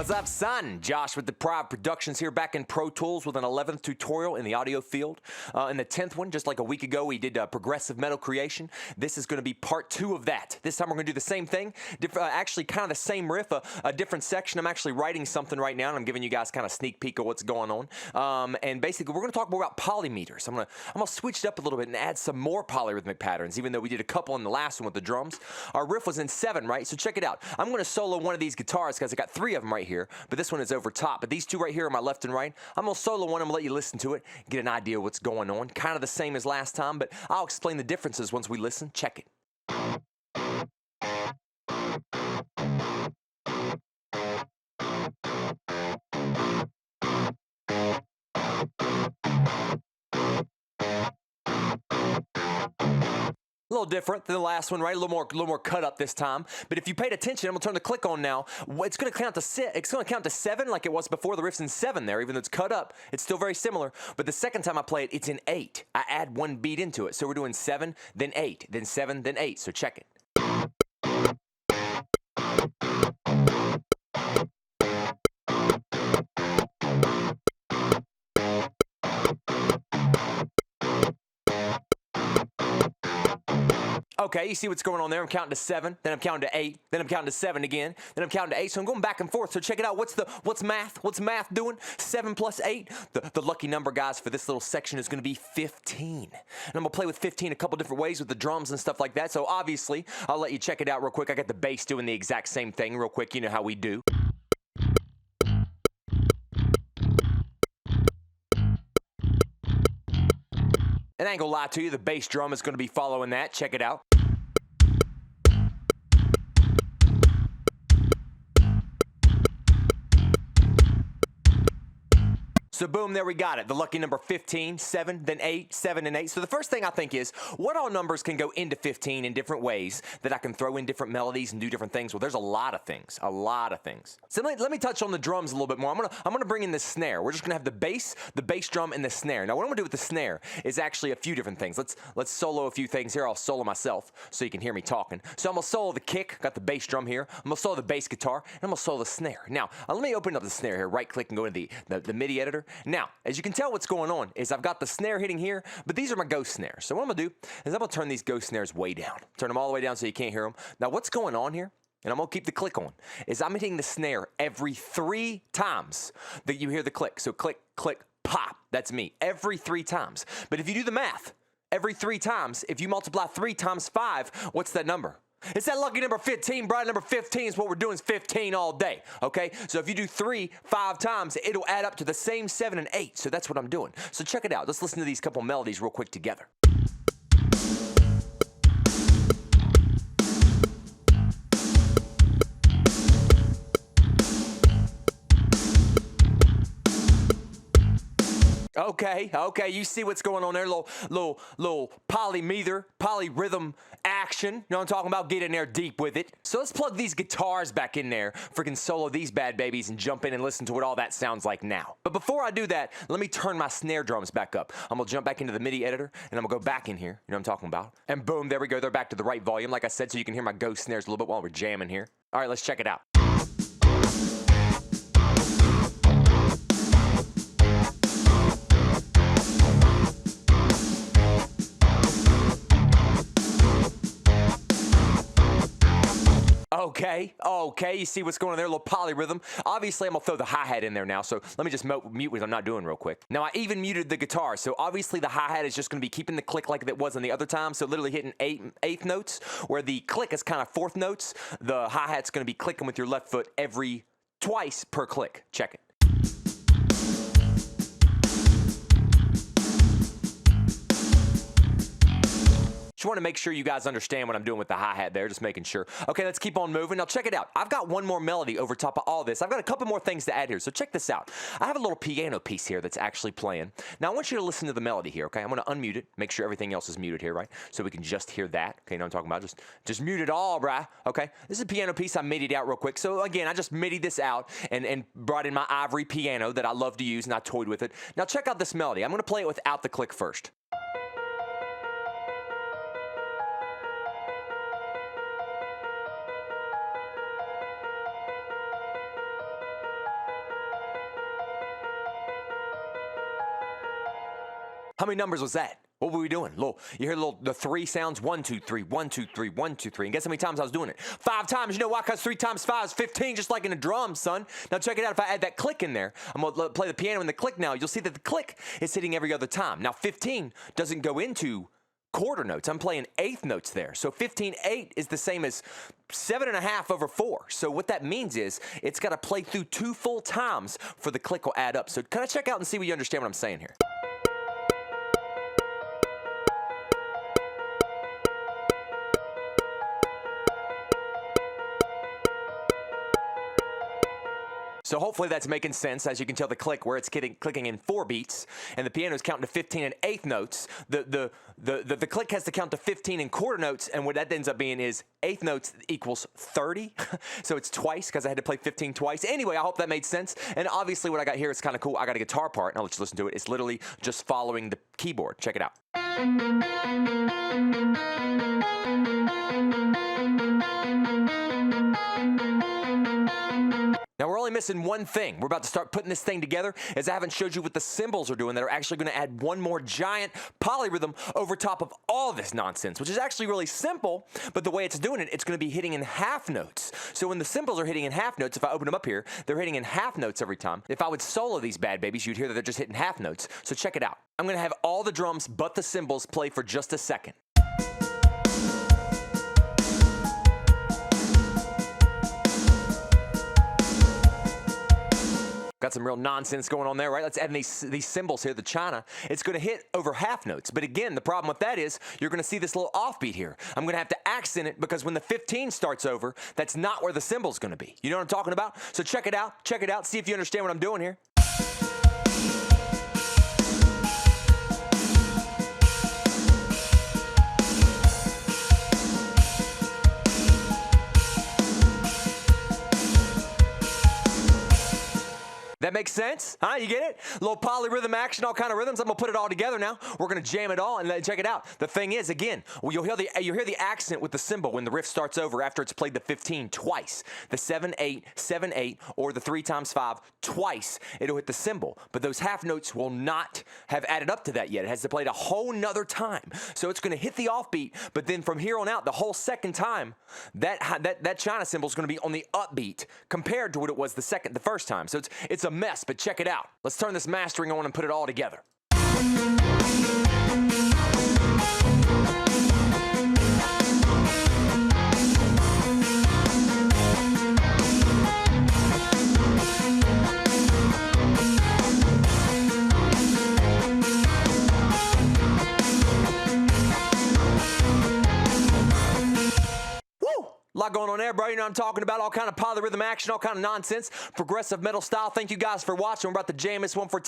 What's up, son? Josh with DepriveD Productions here, back in Pro Tools with an 11th tutorial in the audio field. In the 10th one, just like a week ago, we did progressive metal creation. This is going to be part 2 of that. This time we're going to do the same thing, actually kind of the same riff, a different section. I'm actually writing something right now, and I'm giving you guys kind of a sneak peek of what's going on. And basically, we're going to talk more about polymeters. I'm gonna switch it up a little bit and add some more polyrhythmic patterns, even though we did a couple in the last one with the drums. Our riff was in 7, right? So check it out. I'm going to solo one of these guitars because I got 3 of them right here, but this one is over top. But these 2 right here are my left and right. I'm going to solo one. I'm going to let you listen to it, get an idea of what's going on. Kind of the same as last time, but I'll explain the differences once we listen. Check it. A little different than the last one, right? A little more cut up this time. But if you paid attention, I'm gonna turn the click on now. It's gonna count to 6. It's gonna count to 7 like it was before. The riff's in 7 there, even though it's cut up. It's still very similar. But the second time I play it, it's in 8. I add 1 beat into it. So we're doing 7, then 8, then 7, then 8. So check it. Okay, you see what's going on there? I'm counting to 7, then I'm counting to 8, then I'm counting to 7 again, then I'm counting to 8. So I'm going back and forth. So check it out. What's math? What's math doing? 7 plus 8. The lucky number, guys, for this little section is going to be 15. And I'm going to play with 15 a couple different ways with the drums and stuff like that. So obviously, I'll let you check it out real quick. I got the bass doing the exact same thing real quick. You know how we do. And I ain't gonna lie to you, the bass drum is gonna be following that. Check it out. So boom, there we got it. The lucky number 15, 7, then 8, 7, and 8. So the first thing I think is, what all numbers can go into 15 in different ways that I can throw in different melodies and do different things? Well, there's a lot of things, a lot of things. So let me touch on the drums a little bit more. I'm gonna bring in the snare. We're just gonna have the bass drum, and the snare. Now what I'm gonna do with the snare is actually a few different things. Let's solo a few things here. I'll solo myself so you can hear me talking. So I'm gonna solo the kick, got the bass drum here. I'm gonna solo the bass guitar, and I'm gonna solo the snare. Now, let me open up the snare here, right click and go into the MIDI editor. Now, as you can tell, what's going on is I've got the snare hitting here, but these are my ghost snares. So what I'm gonna do is I'm gonna turn these ghost snares way down. Turn them all the way down so you can't hear them. Now what's going on here, and I'm gonna keep the click on, is I'm hitting the snare every 3 times that you hear the click. So click, click, pop. That's me, every 3 times. But if you do the math, every 3 times, if you multiply 3 times 5, what's that number? It's that lucky number 15, Brian. Number 15 is what we're doing, is 15 all day, okay? So if you do 3, 5 times, it'll add up to the same 7 and 8. So that's what I'm doing. So check it out. Let's listen to these couple melodies real quick together. Okay, you see what's going on there, little polyrhythm action. You know what I'm talking about? Get in there deep with it. So let's plug these guitars back in there, freaking solo these bad babies, and jump in and listen to what all that sounds like now. But before I do that, let me turn my snare drums back up. I'm gonna jump back into the MIDI editor, and I'm gonna go back in here. You know what I'm talking about? And boom, there we go. They're back to the right volume, like I said, so you can hear my ghost snares a little bit while we're jamming here. All right, let's check it out. Okay, you see what's going on there, a little polyrhythm. Obviously, I'm gonna throw the hi-hat in there now, so let me just mute what I'm not doing real quick. Now, I even muted the guitar, so obviously the hi-hat is just gonna be keeping the click like it was on the other time, so literally hitting 8th notes, where the click is kind of 4th notes. The hi-hat's gonna be clicking with your left foot twice per click. Check it. Just want to make sure you guys understand what I'm doing with the hi-hat there, just making sure. Okay, let's keep on moving. Now check it out. I've got one more melody over top of all this. I've got a couple more things to add here, so check this out. I have a little piano piece here that's actually playing. Now I want you to listen to the melody here, okay? I'm going to unmute it, make sure everything else is muted here, right? So we can just hear that, okay? You know what I'm talking about? Just mute it all, bruh, okay? This is a piano piece I MIDI'd out real quick. So again, I just MIDI'd this out and brought in my ivory piano that I love to use, and I toyed with it. Now check out this melody. I'm going to play it without the click first. How many numbers was that? What were we doing? You hear the 3 sounds, 1, 2, 3, 1, 2, 3, 1, 2, 3. And guess how many times I was doing it? 5 times. You know why? Because 3 times 5 is 15, just like in a drum, son. Now check it out. If I add that click in there, I'm going to play the piano in the click now. You'll see that the click is hitting every other time. Now 15 doesn't go into quarter notes. I'm playing eighth notes there. So 15/8 is the same as 7.5 over 4. So what that means is it's got to play through 2 full times for the click will add up. So kind of check out and see what you understand what I'm saying here. So hopefully that's making sense. As you can tell, the click where it's clicking in 4 beats, and the piano is counting to 15 and eighth notes. The click has to count to 15 in quarter notes, and what that ends up being is eighth notes equals 30. So it's twice because I had to play 15 twice. Anyway, I hope that made sense. And obviously what I got here is kind of cool. I got a guitar part, and I'll let you listen to it. It's literally just following the keyboard. Check it out. Now we're only missing one thing. We're about to start putting this thing together, as I haven't showed you what the cymbals are doing that are actually going to add one more giant polyrhythm over top of all this nonsense, which is actually really simple, but the way it's doing it, it's going to be hitting in half notes. So when the cymbals are hitting in half notes, if I open them up here, they're hitting in half notes every time. If I would solo these bad babies, you'd hear that they're just hitting half notes. So check it out. I'm going to have all the drums but the cymbals play for just a second. Got some real nonsense going on there, right? Let's add these cymbals here, the China. It's going to hit over half notes. But again, the problem with that is you're going to see this little offbeat here. I'm going to have to accent it because when the 15 starts over, that's not where the cymbal's going to be. You know what I'm talking about? So check it out. Check it out. See if you understand what I'm doing here. That makes sense? Huh? You get it? A little polyrhythm action, all kind of rhythms. I'm going to put it all together now. We're going to jam it all and check it out. The thing is, again, you'll hear the accent with the cymbal when the riff starts over after it's played the 15 twice. The 7/8, 7/8, or the 3 times 5 twice. It'll hit the cymbal. But those half notes will not have added up to that yet. It has to play it a whole nother time. So it's going to hit the offbeat, but then from here on out, the whole second time, that China cymbal is going to be on the upbeat compared to what it was the first time. So it's a mess, but check it out. Let's turn this mastering on and put it all together. A lot going on there, bro. You know what I'm talking about. All kind of polyrhythm action, all kind of nonsense. Progressive metal style. Thank you guys for watching. We're about to jam this one more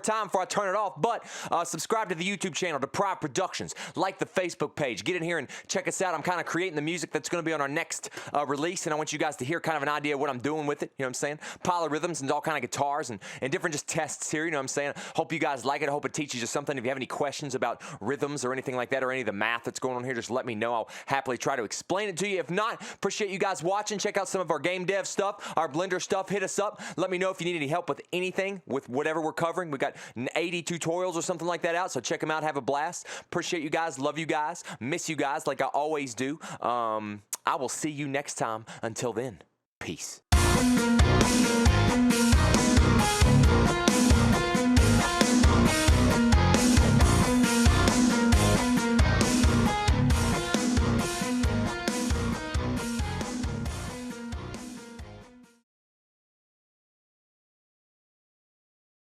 time before I turn it off. But subscribe to the YouTube channel, DepriveD Productions. Like the Facebook page. Get in here and check us out. I'm kind of creating the music that's going to be on our next release, and I want you guys to hear kind of an idea of what I'm doing with it. You know what I'm saying? Polyrhythms and all kind of guitars and different just tests here. You know what I'm saying? Hope you guys like it. I hope it teaches you something. If you have any questions about rhythms or anything like that, or any of the math that's going on here, just let me know. I'll happily try to explain it to you. If not, appreciate you guys watching. Check out some of our game dev stuff, our Blender stuff. Hit us up. Let me know if you need any help with anything, with whatever we're covering. We got 80 tutorials or something like that out, so check them out. Have a blast. Appreciate you guys. Love you guys. Miss you guys like I always do. I will see you next time. Until then, peace.